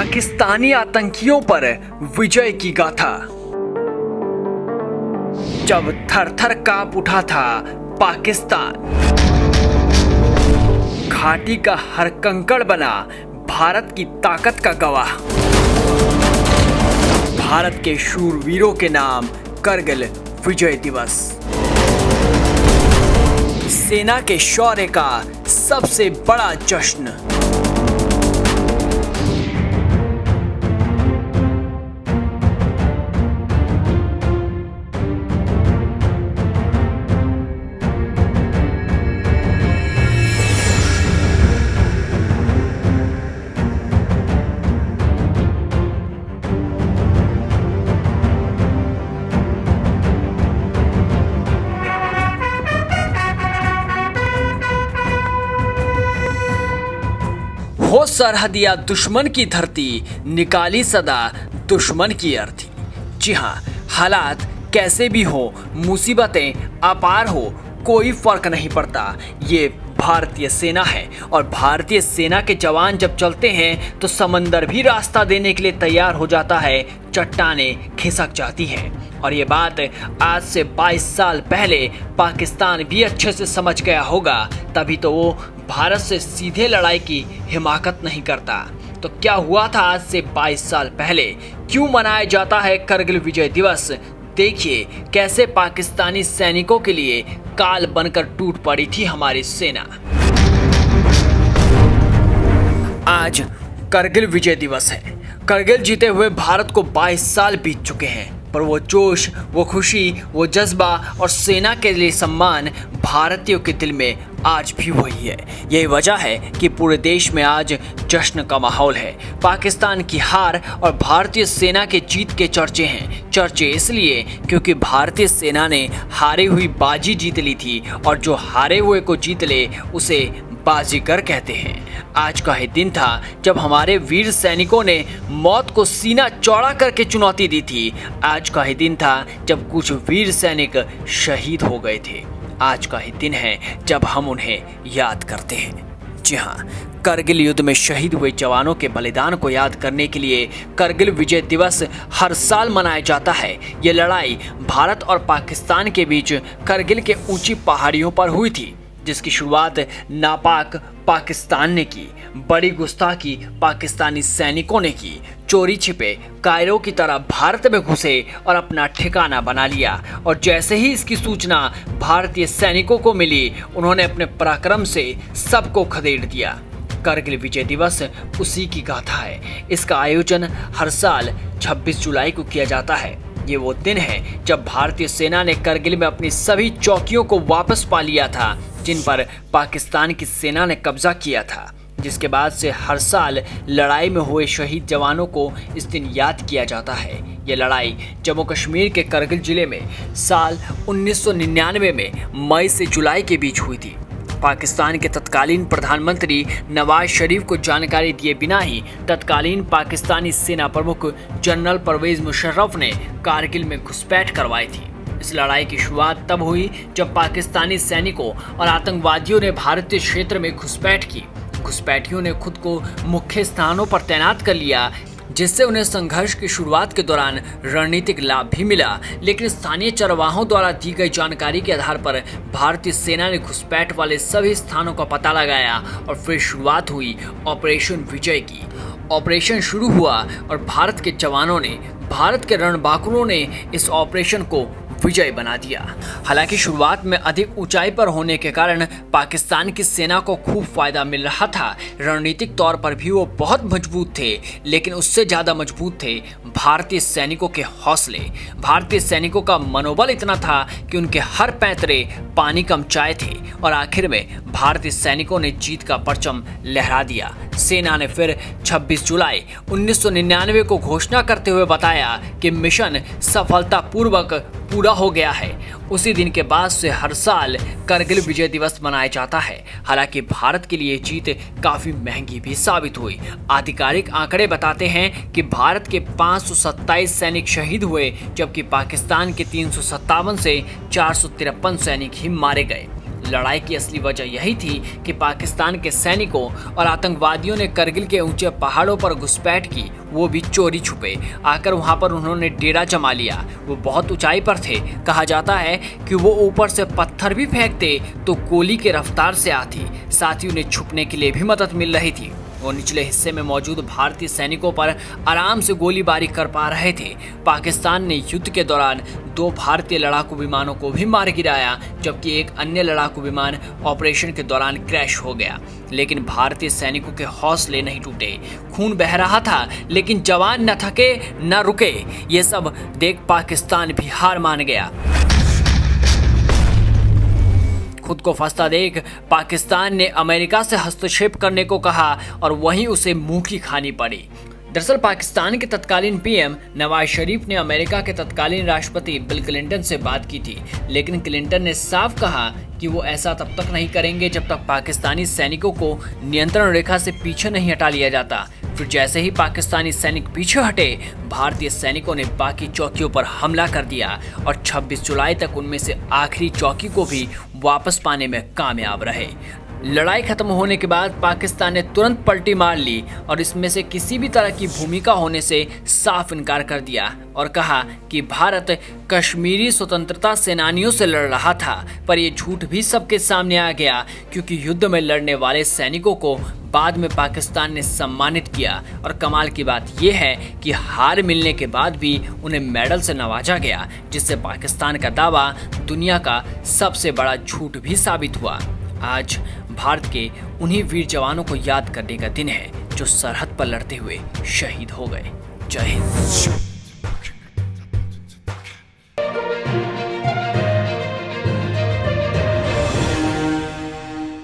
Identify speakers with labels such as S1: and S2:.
S1: पाकिस्तानी आतंकियों पर विजय की गाथा। जब थर-थर कांप उठा था पाकिस्तान, घाटी का हर कंकड़ बना भारत की ताकत का गवाह। भारत के शूरवीरों के नाम करगिल विजय दिवस। सेना के शौर्य का सबसे बड़ा जश्न। हो सरहद या दुश्मन की धरती, निकाली सदा दुश्मन की अर्थी। जी हाँ, हालात कैसे भी हो, मुसीबतें अपार हो, कोई फर्क नहीं पड़ता। ये भारतीय सेना है और भारतीय सेना के जवान जब चलते हैं तो समंदर भी रास्ता देने के लिए तैयार हो जाता है, चट्टानें खिसक जाती हैं। और ये बात आज से 22 साल पहले पाकिस्तान भी अच्छे से समझ गया होगा, तभी तो वो भारत से सीधे लड़ाई की हिमाकत नहीं करता। तो क्या हुआ था आज से 22 साल पहले? क्यों मनाया जाता है करगिल विजय दिवस? देखिए कैसे पाकिस्तानी सैनिकों के लिए काल बनकर टूट पड़ी थी हमारी सेना। आज करगिल विजय दिवस है। करगिल जीते हुए भारत को 22 साल बीत चुके हैं, पर वो जोश, वो खुशी, वो जज्बा और सेना के लिए सम्मान भारतीयों के दिल में आज भी वही है। यही वजह है कि पूरे देश में आज जश्न का माहौल है। पाकिस्तान की हार और भारतीय सेना के जीत के चर्चे हैं। चर्चे इसलिए क्योंकि भारतीय सेना ने हारी हुई बाजी जीत ली थी, और जो हारे हुए को जीत ले उसे बाजीगर कहते हैं। आज का ही दिन था जब हमारे वीर सैनिकों ने मौत को सीना चौड़ा करके चुनौती दी थी। आज का ही दिन था जब कुछ वीर सैनिक शहीद हो गए थे। आज का ही दिन है जब हम उन्हें याद करते हैं। जी हाँ, करगिल युद्ध में शहीद हुए जवानों के बलिदान को याद करने के लिए करगिल विजय दिवस हर साल मनाया जाता है। ये लड़ाई भारत और पाकिस्तान के बीच करगिल के ऊंची पहाड़ियों पर हुई थी, जिसकी शुरुआत नापाक पाकिस्तान ने की। बड़ी गुस्ताखी पाकिस्तानी सैनिकों ने की। चोरी छिपे कायरों की तरह भारत में घुसे और अपना ठिकाना बना लिया। और जैसे ही इसकी सूचना भारतीय सैनिकों को मिली, उन्होंने अपने पराक्रम से सबको खदेड़ दिया। करगिल विजय दिवस उसी की गाथा है। इसका आयोजन हर साल 26 जुलाई को किया जाता है। ये वो दिन है जब भारतीय सेना ने करगिल में अपनी सभी चौकियों को वापस पा लिया था, जिन पर पाकिस्तान की सेना ने कब्जा किया था। जिसके बाद से हर साल लड़ाई में हुए शहीद जवानों को इस दिन याद किया जाता है। ये लड़ाई जम्मू कश्मीर के करगिल जिले में साल 1999 में मई से जुलाई के बीच हुई थी। पाकिस्तान के तत्कालीन प्रधानमंत्री नवाज शरीफ को जानकारी दिए बिना ही तत्कालीन पाकिस्तानी सेना प्रमुख जनरल परवेज मुशर्रफ ने कारगिल में घुसपैठ करवाई थी। इस लड़ाई की शुरुआत तब हुई जब पाकिस्तानी सैनिकों और आतंकवादियों ने भारतीय क्षेत्र में घुसपैठ की। घुसपैठियों ने खुद को मुख्य स्थानों पर तैनात कर लिया, जिससे उन्हें संघर्ष की शुरुआत के दौरान रणनीतिक लाभ भी मिला। लेकिन स्थानीय चरवाहों द्वारा दी गई जानकारी के आधार पर भारतीय सेना ने घुसपैठ वाले सभी स्थानों का पता लगाया और फिर शुरुआत हुई ऑपरेशन विजय की। ऑपरेशन शुरू हुआ और भारत के जवानों ने, भारत के रणबांकुरों ने इस ऑपरेशन को विजय बना दिया। हालांकि शुरुआत में अधिक ऊंचाई पर होने के कारण पाकिस्तान की सेना को खूब फायदा मिल रहा था। रणनीतिक तौर पर भी वो बहुत मजबूत थे, लेकिन उससे ज्यादा मजबूत थे भारतीय सैनिकों के हौसले। भारतीय सैनिकों का मनोबल इतना था कि उनके हर पैंतरे पानी कम चाय थे, और आखिर में भारतीय सैनिकों ने जीत का परचम लहरा दिया। सेना ने फिर 26 जुलाई 1999 को घोषणा करते हुए बताया कि मिशन सफलतापूर्वक पूरा हो गया है। उसी दिन के बाद से हर साल करगिल विजय दिवस मनाया जाता है। हालांकि भारत के लिए जीत काफी महंगी भी साबित हुई। आधिकारिक आंकड़े बताते हैं कि भारत के 527 सैनिक शहीद हुए, जबकि पाकिस्तान के 357 से 453 सैनिक ही मारे गए। लड़ाई की असली वजह यही थी कि पाकिस्तान के सैनिकों और आतंकवादियों ने करगिल के ऊंचे पहाड़ों पर घुसपैठ की, वो भी चोरी छुपे आकर वहां पर उन्होंने डेरा जमा लिया। वो बहुत ऊंचाई पर थे, कहा जाता है कि वो ऊपर से पत्थर भी फेंकते तो गोली के रफ्तार से आती, साथ ही उन्हें छुपने के लिए भी मदद मिल रही थी। वो निचले हिस्से में मौजूद भारतीय सैनिकों पर आराम से गोलीबारी कर पा रहे थे। पाकिस्तान ने युद्ध के दौरान 2 भारतीय लड़ाकू विमानों को भी मार गिराया, जबकि एक अन्य लड़ाकू विमान ऑपरेशन के दौरान क्रैश हो गया। लेकिन भारतीय सैनिकों के हौसले नहीं टूटे। खून बह रहा था लेकिन जवान न थके न रुके। ये सब देख पाकिस्तान भी हार मान गया। खुद को फंसता देख पाकिस्तान ने अमेरिका से हस्तक्षेप करने को कहा और वहीं उसे मुंह की खानी पड़ी। दरअसल पाकिस्तान के तत्कालीन पीएम नवाज शरीफ ने अमेरिका के तत्कालीन राष्ट्रपति बिल क्लिंटन से बात की थी, लेकिन क्लिंटन ने साफ कहा कि वो ऐसा तब तक नहीं करेंगे जब तक पाकिस्तानी सैनिकों को नियंत्रण रेखा से पीछे नहीं हटा लिया जाता। फिर जैसे ही पाकिस्तानी सैनिक पीछे हटे, भारतीय सैनिकों ने बाकी चौकियों पर हमला कर दिया और 26 जुलाई तक उनमें से आखिरी चौकी को भी वापस पाने में कामयाब रहे। लड़ाई खत्म होने के बाद पाकिस्तान ने तुरंत पलटी मार ली और इसमें से किसी भी तरह की भूमिका होने से साफ इनकार कर दिया और कहा कि भारत कश्मीरी स्वतंत्रता सेनानियों से लड़ रहा था। पर यह झूठ भी सबके सामने आ गया, क्योंकि युद्ध में लड़ने वाले सैनिकों को बाद में पाकिस्तान ने सम्मानित किया और कमाल की बात यह है कि हार मिलने के बाद भी उन्हें मेडल से नवाजा गया, जिससे पाकिस्तान का दावा दुनिया का सबसे बड़ा झूठ भी साबित हुआ। आज भारत के उन्हीं वीर जवानों को याद करने का दिन है जो सरहद पर लड़ते हुए शहीद हो गए। जय हिंद।